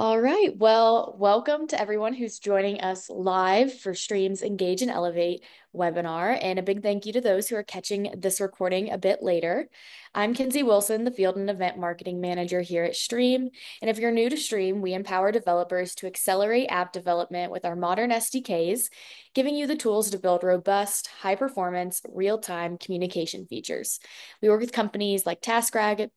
All right. Well, welcome to everyone who's joining us live for Stream's Engage and Elevate webinar. And a big thank you to those who are catching this recording a bit later. I'm Kinsey Wilson, the Field and Event Marketing Manager here at Stream. And if you're new to Stream, we empower developers to accelerate app development with our modern SDKs, giving you the tools to build robust, high-performance, real-time communication features. We work with companies like TaskRabbit,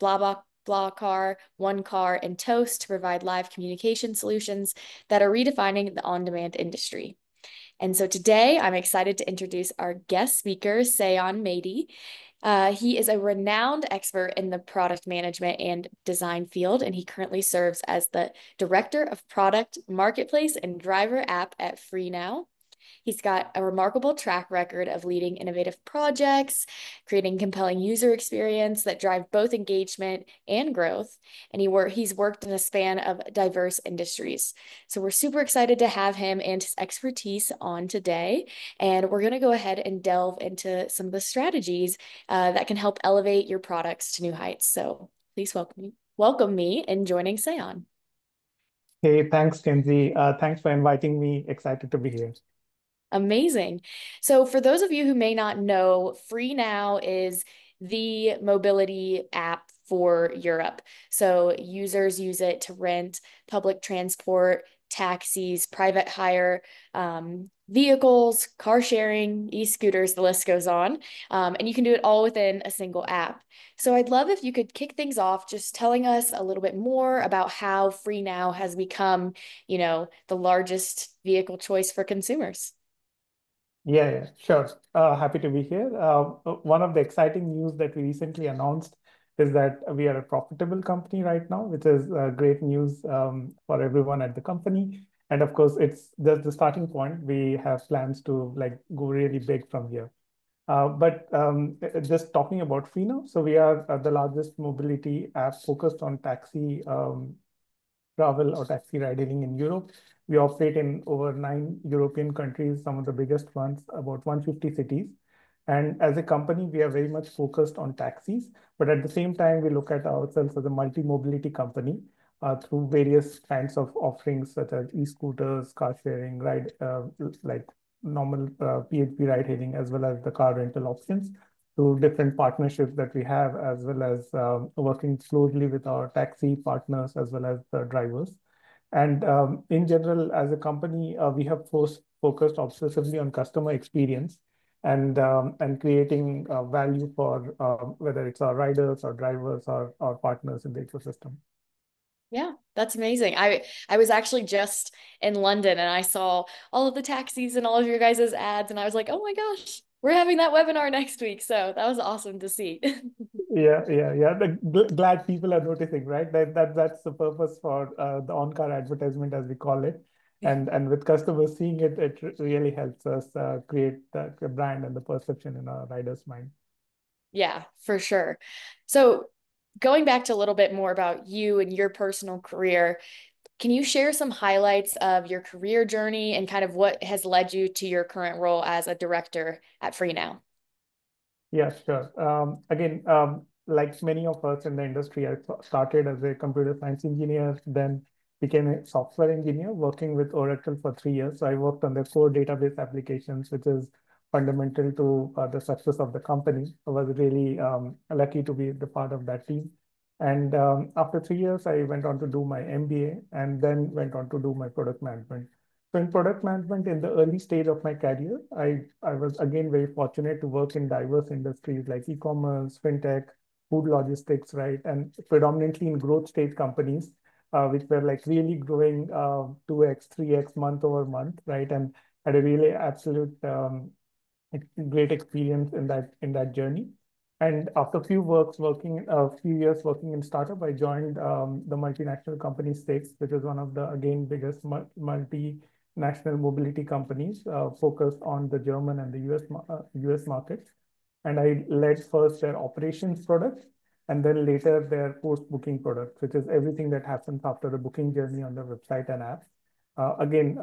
BlaBlaCar, OneCar, and Toast to provide live communication solutions that are redefining the on-demand industry. And so today I'm excited to introduce our guest speaker, Sayan Mehdi. He is a renowned expert in the product management and design field, and he currently serves as the Director of Product, Marketplace, and Driver App at FREENOW. He's got a remarkable track record of leading innovative projects, creating compelling user experience that drive both engagement and growth. And he's worked in a span of diverse industries. So we're super excited to have him and his expertise on today. And we're going to go ahead and delve into some of the strategies that can help elevate your products to new heights. So please welcome me in joining Sayan. Hey, thanks, Kenzie. Thanks for inviting me. Excited to be here. Amazing. So, for those of you who may not know, FreeNow is the mobility app for Europe. So, users use it to rent public transport, taxis, private hire, vehicles, car sharing, e-scooters, the list goes on. And you can do it all within a single app. So, I'd love if you could kick things off just telling us a little bit more about how FreeNow has become, the largest vehicle choice for consumers. Yeah, sure. Happy to be here. One of the exciting news that we recently announced is that we are a profitable company right now, which is great news for everyone at the company. And of course, it's just the starting point. We have plans to go really big from here. But just talking about Freeno, so we are the largest mobility app focused on taxi travel or taxi ride-hailing in Europe. We operate in over 9 European countries, some of the biggest ones, about 150 cities. And as a company, we are very much focused on taxis, but at the same time, we look at ourselves as a multi-mobility company through various kinds of offerings such as e-scooters, car sharing, like normal PHP ride-hailing, as well as the car rental options through different partnerships that we have, as well as working closely with our taxi partners as well as the drivers. And in general, as a company, we have focused obsessively on customer experience and creating value for whether it's our riders or drivers or our partners in the ecosystem. Yeah, that's amazing. I was actually just in London and I saw all of the taxis and all of your guys' ads and I was like, "Oh my gosh, we're having that webinar next week." So that was awesome to see. Yeah. Glad people are noticing, right? That's the purpose for the on-car advertisement, as we call it. And with customers seeing it, it really helps us create the brand and the perception in our riders' mind. Yeah, for sure. So going back to a little bit more about you and your personal career, can you share some highlights of your career journey and kind of what has led you to your current role as a director at FreeNow? Yeah, sure. Again, like many of us in the industry, I started as a computer science engineer, then became a software engineer working with Oracle for 3 years. So I worked on the core database applications, which is fundamental to the success of the company. I was really lucky to be the part of that team. And after 3 years, I went on to do my MBA and then went on to do my product management. So in product management, in the early stage of my career, I was again very fortunate to work in diverse industries like e-commerce, fintech, food logistics, right? And predominantly in growth stage companies, which were like really growing 2x, 3x month over month, right? And had a really absolute great experience in that journey. And after a few years working in startup, I joined the multinational company Six, which is one of the again biggest multinational mobility companies focused on the German and the US markets. And I led first their operations product, and then later their post-booking product, which is everything that happens after the booking journey on the website and app. Again,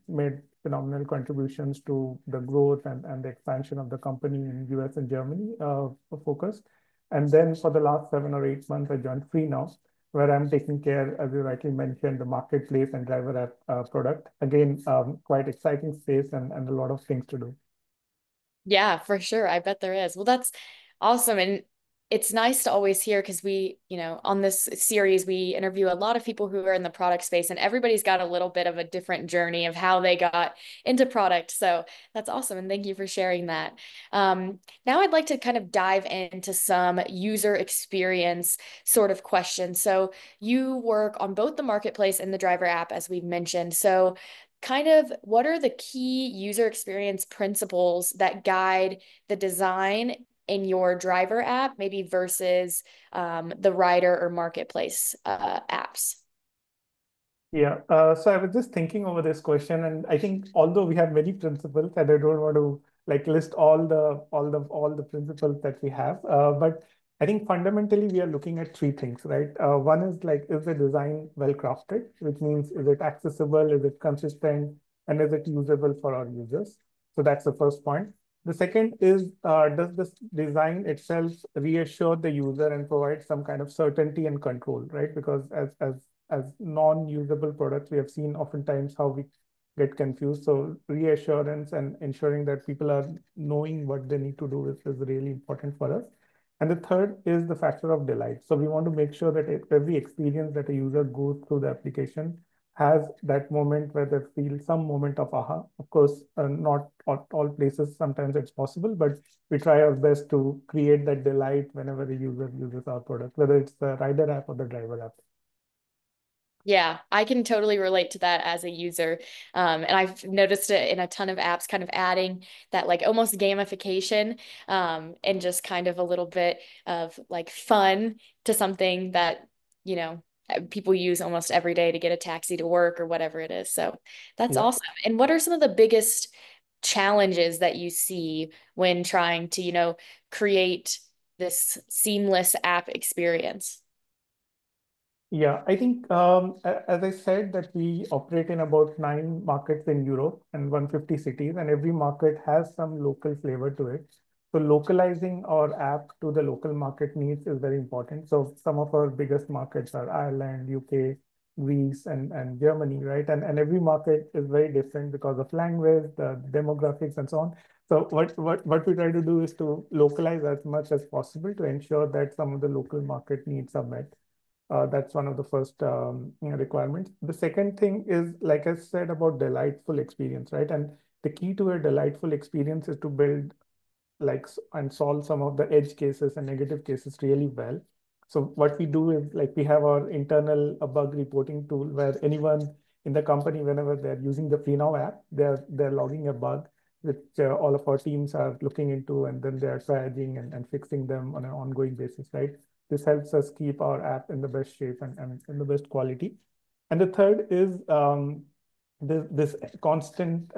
made phenomenal contributions to the growth and the expansion of the company in US and Germany focused. And then for the last 7 or 8 months, I joined FreeNow, where I'm taking care, as you rightly mentioned, the marketplace and driver app product. Again, quite exciting space and a lot of things to do. Yeah, for sure. I bet there is. Well, that's awesome. And it's nice to always hear because on this series, we interview a lot of people who are in the product space, and everybody's got a little bit of a different journey of how they got into product. So that's awesome. And thank you for sharing that. Now I'd like to kind of dive into some user experience sort of questions. So you work on both the marketplace and the driver app, as we've mentioned. So kind of what are the key user experience principles that guide the design in your driver app, maybe versus the rider or marketplace apps? Yeah, so I was just thinking over this question, and I think although we have many principles, and I don't want to like list all the principles that we have, but I think fundamentally we are looking at three things, right? One is like, is the design well crafted, which means is it accessible, is it consistent, and is it usable for our users? So that's the first point. The second is, does this design itself reassure the user and provide some kind of certainty and control, right? Because as non-usable products, we have seen oftentimes how we get confused. So reassurance and ensuring that people are knowing what they need to do is really important for us. And the third is the factor of delight. So we want to make sure that every experience that a user goes through the application has that moment where they feel some moment of aha. Of course, not at all places, sometimes it's possible, but we try our best to create that delight whenever the user uses our product, whether it's the rider app or the driver app. Yeah, I can totally relate to that as a user. And I've noticed it in a ton of apps, kind of adding that like almost gamification, and just kind of a little bit of like fun to something that, you know, people use almost every day to get a taxi to work or whatever it is. So that's Yeah. awesome. And what are some of the biggest challenges that you see when trying to, create this seamless app experience? Yeah, I think as I said that we operate in about 9 markets in Europe and 150 cities, and every market has some local flavor to it. So localizing our app to the local market needs is very important. So some of our biggest markets are Ireland, UK, Greece, and Germany, right? And every market is very different because of language, the demographics, and so on. So what we try to do is to localize as much as possible to ensure that some of the local market needs are met. That's one of the first requirements. The second thing is, like I said, about delightful experience, right? And the key to a delightful experience is to build like and solve some of the edge cases and negative cases really well. So what we do is like we have our internal bug reporting tool where anyone in the company, whenever they're using the FREENOW app, they're logging a bug, which all of our teams are looking into, and then they are triaging and fixing them on an ongoing basis, right? This helps us keep our app in the best shape and in the best quality. And the third is this constant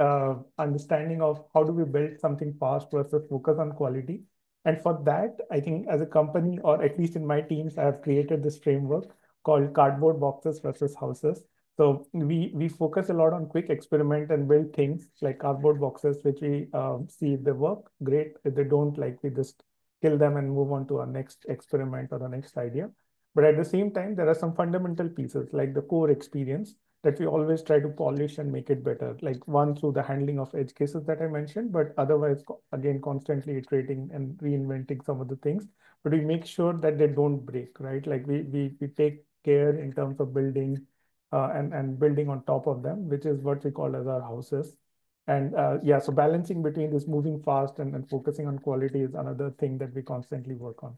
understanding of how do we build something fast versus focus on quality. And for that, I think as a company, or at least in my teams, I have created this framework called cardboard boxes versus houses. So we focus a lot on quick experiment and build things like cardboard boxes, which we see if they work, great. If they don't, like we just kill them and move on to our next experiment or the next idea. But at the same time, there are some fundamental pieces like the core experience that we always try to polish and make it better. Like one through the handling of edge cases that I mentioned, but otherwise, again, constantly iterating and reinventing some of the things. But we make sure that they don't break, right? Like we take care in terms of building and building on top of them, which is what we call as our houses. And yeah, so balancing between this moving fast and focusing on quality is another thing that we constantly work on.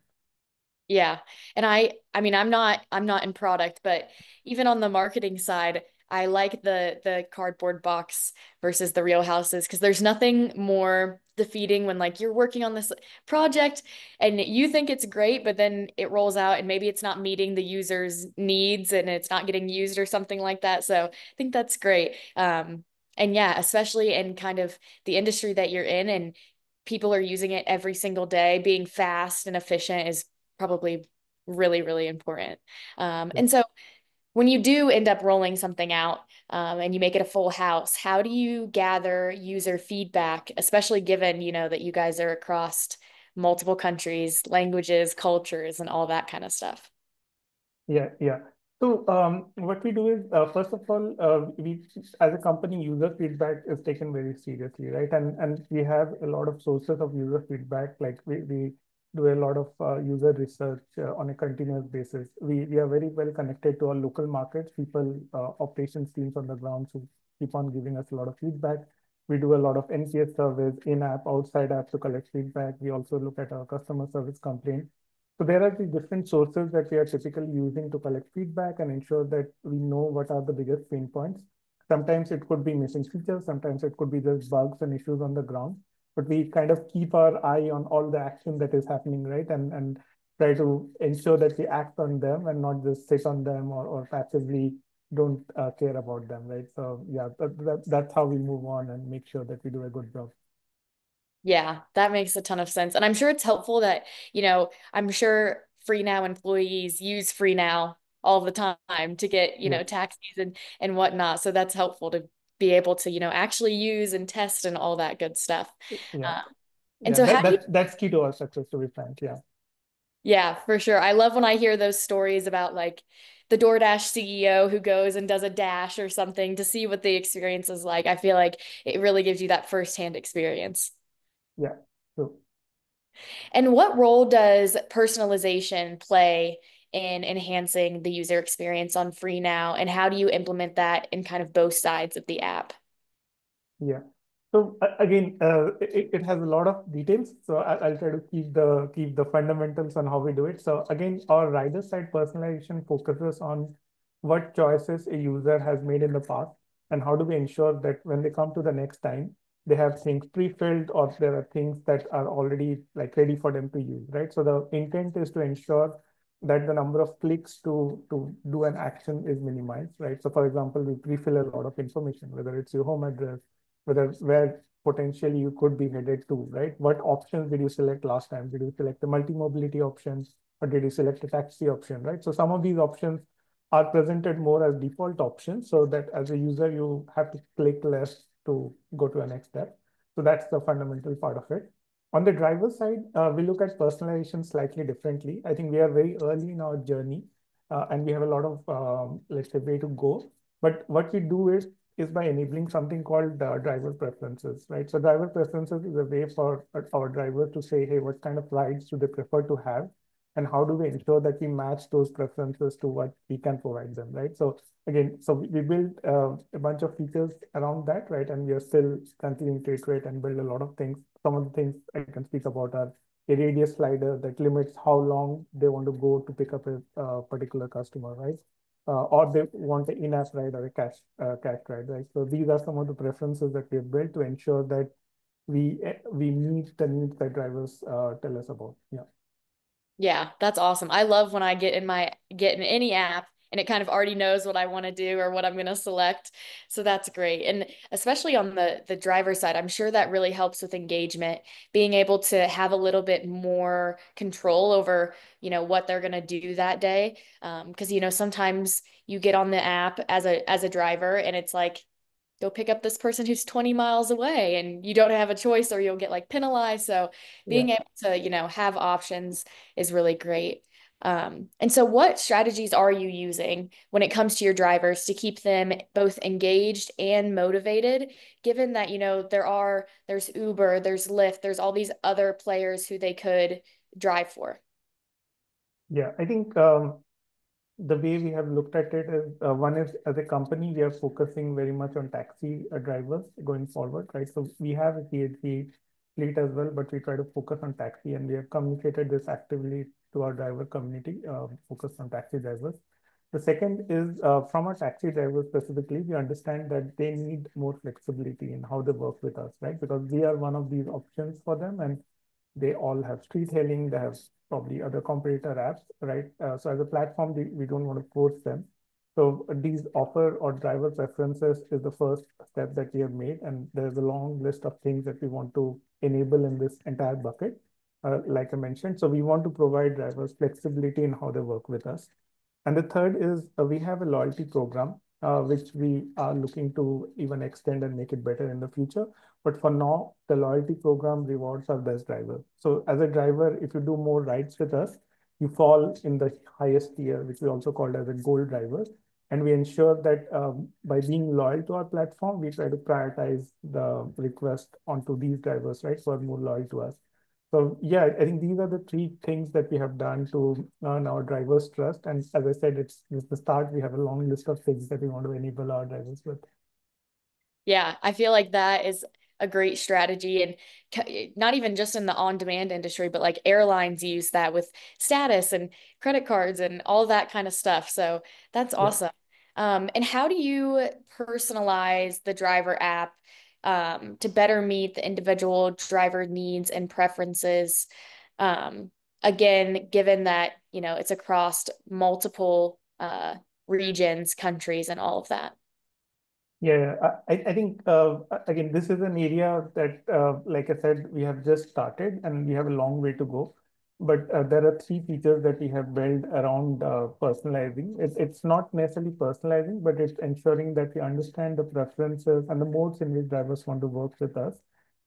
Yeah. And I mean I'm not in product, but even on the marketing side, I like the cardboard box versus the real houses because there's nothing more defeating when like you're working on this project and you think it's great, but then it rolls out and maybe it's not meeting the user's needs and it's not getting used or something like that. So I think that's great. And yeah, especially in kind of the industry that you're in and people are using it every single day, being fast and efficient is probably really, really important. Yeah. And so when you do end up rolling something out and you make it a full house, how do you gather user feedback, especially given, that you guys are across multiple countries, languages, cultures, and all that kind of stuff? Yeah, yeah. So what we do is, first of all, we as a company, user feedback is taken very seriously, right? And we have a lot of sources of user feedback. Like we do a lot of user research on a continuous basis. We are very well connected to our local markets, people, operations teams on the ground who keep on giving us a lot of feedback. We do a lot of NPS surveys in-app, outside app to collect feedback. We also look at our customer service complaints. So there are the different sources that we are typically using to collect feedback and ensure that we know what are the biggest pain points. Sometimes it could be missing features, sometimes it could be just bugs and issues on the ground, but we kind of keep our eye on all the action that is happening, right? And try to ensure that we act on them and not just sit on them or passively don't care about them, right? So yeah, that's how we move on and make sure that we do a good job. Yeah, that makes a ton of sense. And I'm sure it's helpful that, I'm sure FreeNow employees use FreeNow all the time to get, Yeah, taxis and whatnot. So that's helpful to be able to, actually use and test and all that good stuff. yeah, Uh, and yeah. so how do you, That's key to our success, to be frank. Yeah. yeah, for sure. I love when I hear those stories about like the DoorDash CEO who goes and does a dash or something to see what the experience is like. I feel like it really gives you that firsthand experience. Yeah. So And what role does personalization play in enhancing the user experience on Free Now? And how do you implement that in kind of both sides of the app? yeah. So again, it has a lot of details. So I'll try to keep the fundamentals on how we do it. So again, our rider side personalization focuses on what choices a user has made in the past and how do we ensure that when they come to the next time, they have things pre-filled or there are things that are already like ready for them to use, right? So the intent is to ensure that the number of clicks to do an action is minimized, right? So for example, we pre-fill a lot of information, whether it's your home address, where potentially you could be headed to, right? What options did you select last time? Did you select the multi-mobility options or did you select a taxi option, right? So some of these options are presented more as default options so that as a user, you have to click less to go to a next step. So that's the fundamental part of it. On the driver side, we look at personalization slightly differently. I think we are very early in our journey and we have a lot of, let's say, way to go. But what we do is by enabling something called driver preferences, right? So driver preferences is a way for our drivers to say, hey, what kind of rides do they prefer to have? And how do we ensure that we match those preferences to what we can provide them, right? So again, so we build a bunch of features around that, right? And we are still continuing to iterate and build a lot of things. Some of the things I can speak about are a radius slider that limits how long they want to go to pick up a particular customer, right? Or they want an in-app ride or a cash ride, right? So these are some of the preferences that we have built to ensure that we meet the needs that drivers tell us about. Yeah, Yeah, that's awesome. I love when I get in any app and it kind of already knows what I want to do or what I'm going to select. So that's great. And especially on the driver side, I'm sure that really helps with engagement, being able to have a little bit more control over, what they're going to do that day. Because sometimes you get on the app as a driver and it's like go pick up this person who's 20 miles away and you don't have a choice or you'll get like penalized. So yeah. being able to, have options is really great. And so what strategies are you using when it comes to your drivers to keep them both engaged and motivated, given that, there's Uber, there's Lyft, there's all these other players who they could drive for? Yeah, I think the way we have looked at it is one is as a company, we are focusing very much on taxi drivers going forward, right? So we have a CHC fleet as well, but we try to focus on taxi and we have communicated this actively to our driver community, focused on taxi drivers. The second is from our taxi drivers specifically, we understand that they need more flexibility in how they work with us, right? Because we are one of these options for them and they all have street hailing, they have probably other competitor apps, right? So as a platform, we don't want to force them. So these offer or driver preferences is the first step that we have made. And there's a long list of things that we want to enable in this entire bucket, like I mentioned. So we want to provide drivers flexibility in how they work with us. And the third is we have a loyalty program, which we are looking to even extend and make it better in the future. But for now, the loyalty program rewards our best drivers. So as a driver, if you do more rides with us, you fall in the highest tier, which we also called as a gold driver. And we ensure that by being loyal to our platform, we try to prioritize the request onto these drivers, right, who are more loyal to us. So yeah, I think these are the three things that we have done to earn our drivers' trust. And as I said, it's the start. We have a long list of things that we want to enable our drivers with. Yeah, I feel like that is a great strategy. And not even just in the on-demand industry, but like airlines use that with status and credit cards and all that kind of stuff. So that's Yeah. awesome. And how do you personalize the driver app to better meet the individual driver needs and preferences? Um, Again, given that, it's across multiple regions, countries, and all of that. Yeah, I think again, this is an area that, like I said, we have just started and we have a long way to go. But there are three features that we have built around personalizing. It's not necessarily personalizing, but it's ensuring that we understand the preferences and the modes in which drivers want to work with us,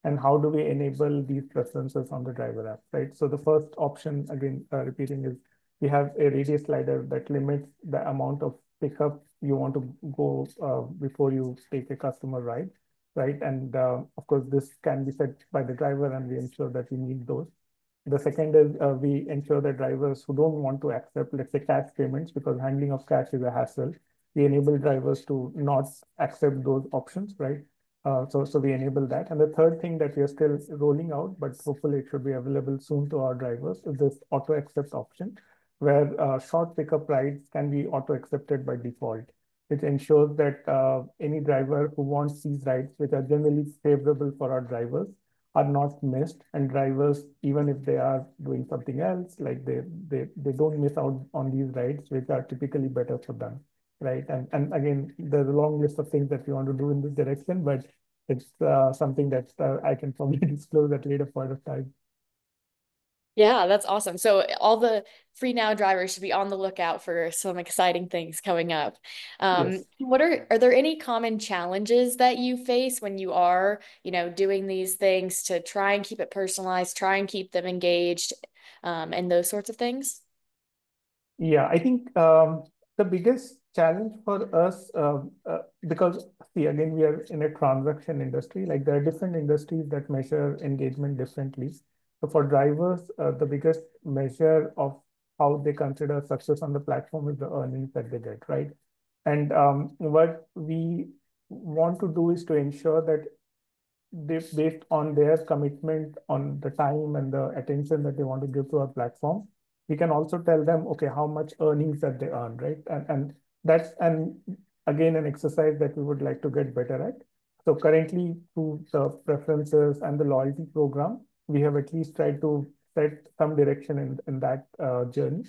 and how do we enable these preferences on the driver app, right? So the first option, again, repeating, is we have a radius slider that limits the amount of pickup you want to go before you take a customer ride, right? And of course, this can be set by the driver, and we ensure that we meet those. The second is we ensure that drivers who don't want to accept, let's say, cash payments, because handling of cash is a hassle, we enable drivers to not accept those options, right? So we enable that. And the third thing that we are still rolling out, but hopefully it should be available soon to our drivers, is this auto accept option, where short pickup rides can be auto accepted by default, which ensures that any driver who wants these rides, which are generally favorable for our drivers, are not missed. And drivers, even if they are doing something else, like they don't miss out on these rides, which are typically better for them, right? And again, there's a long list of things that we want to do in this direction, but it's something that I can probably disclose at later point of time. Yeah, that's awesome. So all the free now drivers should be on the lookout for some exciting things coming up. Yes. What are there any common challenges that you face when you are, doing these things to try and keep it personalized, try and keep them engaged, and those sorts of things? Yeah, I think the biggest challenge for us, because see, again, we are in a transaction industry, like there are different industries that measure engagement differently. So for drivers, the biggest measure of how they consider success on the platform is the earnings that they get, right? And what we want to do is to ensure that they, based on their commitment on the time and the attention that they want to give to our platform, we can also tell them, okay, how much earnings that they earn, right? And that's again an exercise that we would like to get better at. So currently, through the preferences and the loyalty program, we have at least tried to set some direction in that journey.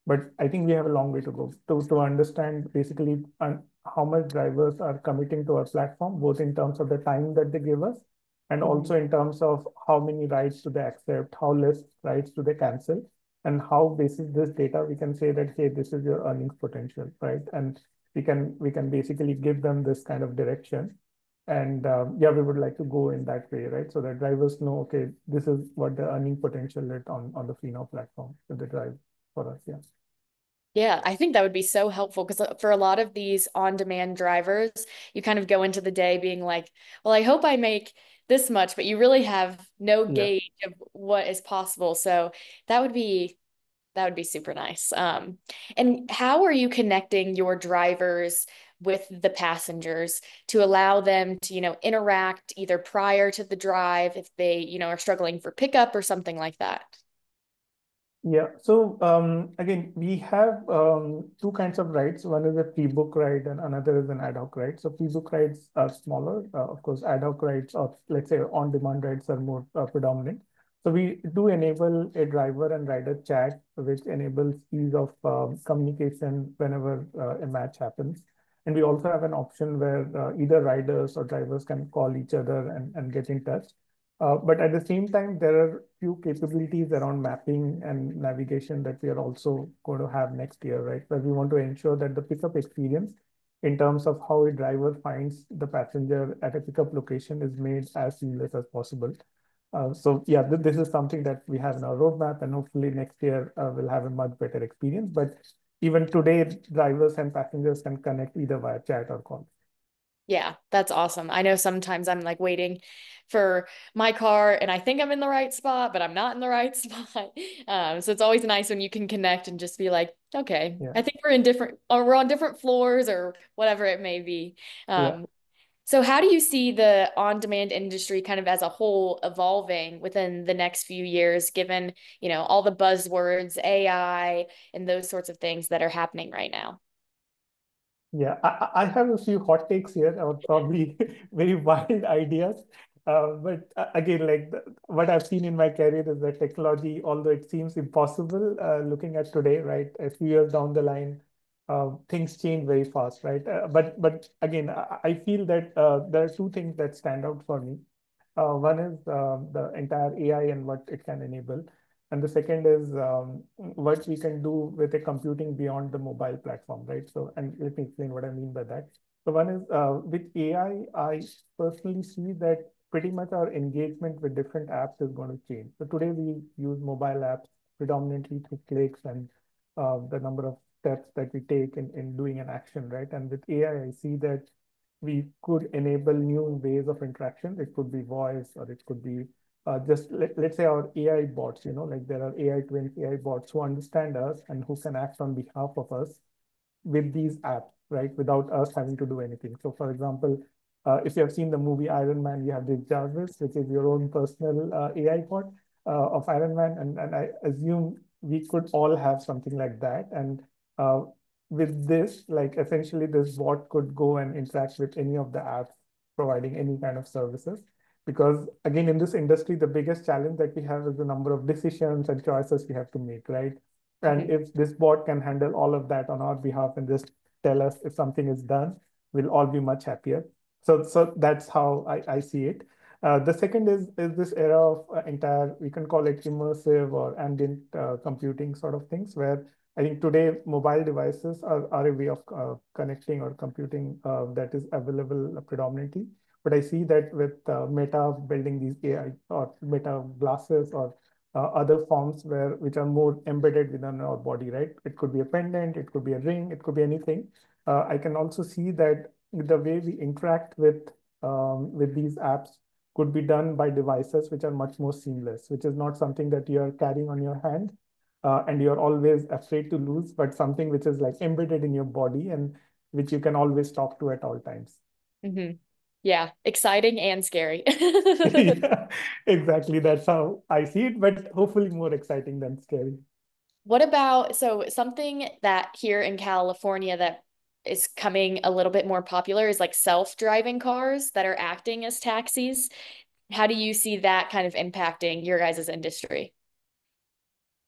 But I think we have a long way to go to understand basically how much drivers are committing to our platform, both in terms of the time that they give us, and Mhm. also in terms of how many rides do they accept, how less rides do they cancel, and how basis this data we can say that, hey, this is your earnings potential, right? And we can basically give them this kind of direction. And yeah, we would like to go in that way, right? So that drivers know, okay, this is what the earning potential is on the FREENOW platform that they drive for us. Yeah. Yeah, I think that would be so helpful because for a lot of these on-demand drivers, you kind of go into the day being like, well, I hope I make this much, but you really have no Yeah. gauge of what is possible. So that would be that would be super nice. And how are you connecting your drivers with the passengers to allow them to, interact either prior to the drive if they, are struggling for pickup or something like that? Yeah. So again, we have two kinds of rides. One is a pre-book ride and another is an ad hoc ride. So pre-book rides are smaller. Of course, ad hoc rides, or let's say on-demand rides, are more predominant. So we do enable a driver and rider chat, which enables ease of communication whenever a match happens. And we also have an option where either riders or drivers can call each other and get in touch. But at the same time, there are few capabilities around mapping and navigation that we are also going to have next year, right? Where we want to ensure that the pickup experience in terms of how a driver finds the passenger at a pickup location is made as seamless as possible. So yeah, this is something that we have in our roadmap, and hopefully next year we'll have a much better experience. But even today, drivers and passengers can connect either via chat or call. Yeah, that's awesome. I know sometimes I'm like waiting for my car and I think I'm in the right spot, but I'm not in the right spot. So it's always nice when you can connect and just be like, okay, Yeah, I think we're in different or we're on different floors or whatever it may be. yeah. Um, so how do you see the on-demand industry kind of as a whole evolving within the next few years, given, all the buzzwords, AI, and those sorts of things that are happening right now? Yeah, I have a few hot takes here, or probably very wild ideas. But again, like what I've seen in my career is that technology, although it seems impossible, looking at today, right, a few years down the line, things change very fast, right? But again, I feel that there are two things that stand out for me. One is the entire AI and what it can enable. And the second is what we can do with a computing beyond the mobile platform, right? So, and let me explain what I mean by that. So one is with AI, I personally see that pretty much our engagement with different apps is going to change. So today we use mobile apps predominantly through clicks and the number of steps that we take in doing an action, right? And with AI, I see that we could enable new ways of interaction. It could be voice, or it could be just let's say our AI bots, like there are AI twins, AI bots who understand us and who can act on behalf of us with these apps, right? Without us having to do anything. So, for example, if you have seen the movie Iron Man, you have this Jarvis, which is your own personal AI bot of Iron Man. And I assume we could all have something like that. And uh, with this, like essentially, this bot could go and interact with any of the apps providing any kind of services. Because again, in this industry, the biggest challenge that we have is the number of decisions and choices we have to make, right? And Mhm. if this bot can handle all of that on our behalf and just tell us if something is done, we'll all be much happier. So that's how I see it. The second is this era of entire, we can call it immersive or ambient computing sort of things, where I think today mobile devices are a way of connecting or computing that is available predominantly. But I see that with Meta building these AI or Meta glasses or other forms which are more embedded within our body, right? It could be a pendant, it could be a ring, it could be anything. I can also see that the way we interact with these apps could be done by devices which are much more seamless, which is not something that you are carrying on your hand and you're always afraid to lose, but something which is like embedded in your body and which you can always talk to at all times. Hmm. Yeah, exciting and scary. Yeah, exactly. That's how I see it, but hopefully more exciting than scary. What about, so something that here in California that is coming a little bit more popular is like self-driving cars that are acting as taxis. How do you see that kind of impacting your guys' industry?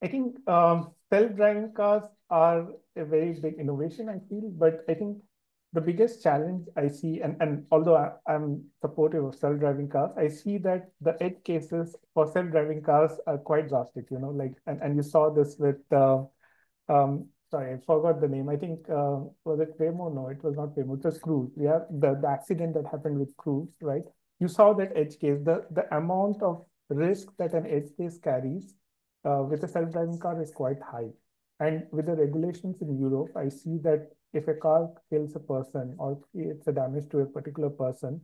I think self-driving cars are a very big innovation, I feel, but I think the biggest challenge I see, and although I'm supportive of self-driving cars, I see that the edge cases for self-driving cars are quite drastic, like, and you saw this with sorry, I forgot the name. I think was it Waymo? No, it was not Waymo. It was Cruise. Yeah, the accident that happened with Cruise, right? You saw that edge case. The amount of risk that an edge case carries with a self-driving car is quite high. And with the regulations in Europe, I see that if a car kills a person or creates a damage to a particular person,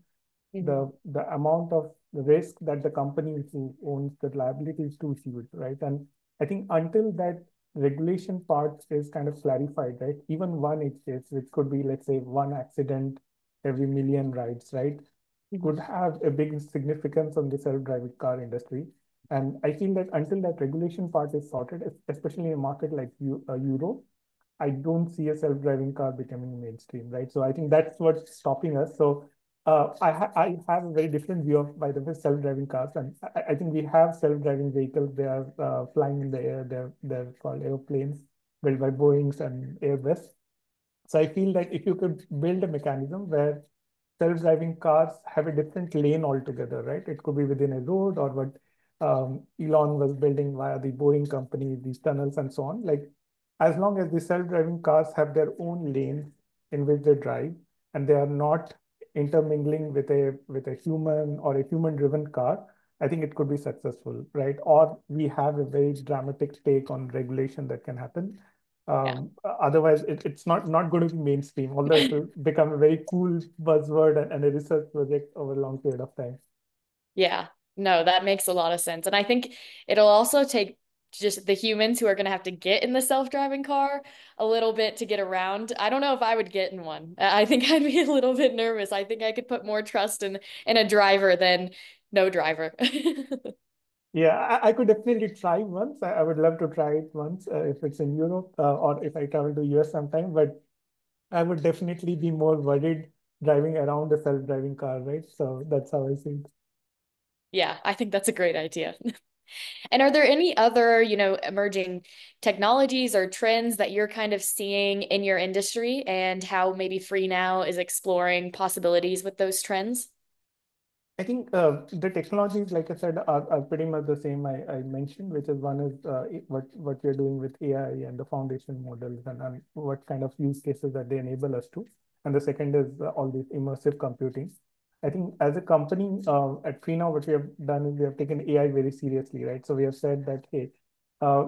Mhm. the amount of risk that the company who owns the liability is too huge, right? And I think until that regulation part is kind of clarified, right? Even one edge case, which could be, let's say, one accident every million rides, right? Could Mhm. have a big significance on the self-driving car industry. And I feel that until that regulation part is sorted, especially in a market like Europe, I don't see a self-driving car becoming mainstream, right? So I think that's what's stopping us. So I have a very different view of, by the way, self-driving cars, and I think we have self-driving vehicles. They are flying in the air. They're called airplanes built by Boeing's and Airbus. So I feel that if you could build a mechanism where self-driving cars have a different lane altogether, right? It could be within a road or what Elon was building via the Boring company, these tunnels and so on. Like, as long as the self-driving cars have their own lanes in which they drive and they are not intermingling with a human or a human-driven car, I think it could be successful, right? Or we have a very dramatic take on regulation that can happen. Yeah. Otherwise, it's not going to be mainstream, although it will become a very cool buzzword and a research project over a long period of time. Yeah, no, that makes a lot of sense. And I think it'll also take just the humans who are going to have to get in the self-driving car a little bit to get around. I don't know if I would get in one. I think I'd be a little bit nervous. I think I could put more trust in a driver than no driver. Yeah, I could definitely try once. I would love to try it once if it's in Europe or if I travel to US sometime. But I would definitely be more worried driving around a self-driving car, right? So that's how I see it. Yeah, I think that's a great idea. And are there any other, emerging technologies or trends that you're kind of seeing in your industry and how maybe Free Now is exploring possibilities with those trends? I think the technologies, like I said, are pretty much the same I mentioned, which is one is what we're doing with AI and the foundation models and what kind of use cases that they enable us to. And the second is all this immersive computing. I think as a company at FreeNow, what we have done is we have taken AI very seriously, right? So we have said that, hey,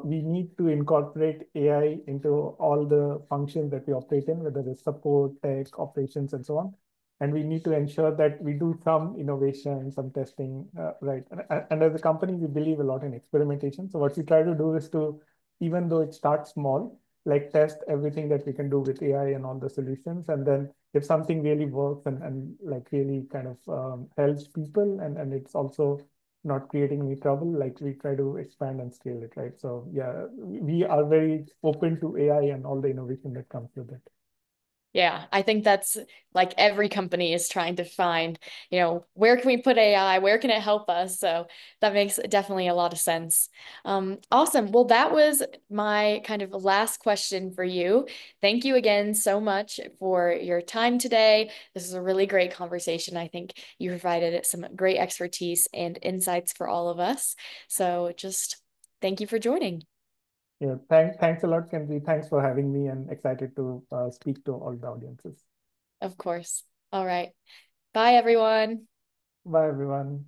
we need to incorporate AI into all the functions that we operate in, whether it's support, tech, operations, and so on, and we need to ensure that we do some innovation, some testing, right? And as a company, we believe a lot in experimentation. So what we try to do is to, even though it starts small, like test everything that we can do with AI and all the solutions. And then if something really works and like really kind of helps people and it's also not creating any trouble, like we try to expand and scale it, right? So yeah, we are very open to AI and all the innovation that comes with it. Yeah, I think that's like every company is trying to find, where can we put AI? Where can it help us? So that makes definitely a lot of sense. Awesome. Well, that was my kind of last question for you. Thank you again so much for your time today. This is a really great conversation. I think you provided some great expertise and insights for all of us. So just thank you for joining. Yeah, thanks a lot, Kenzie. Thanks for having me and excited to speak to all the audiences. Of course. All right. Bye, everyone. Bye, everyone.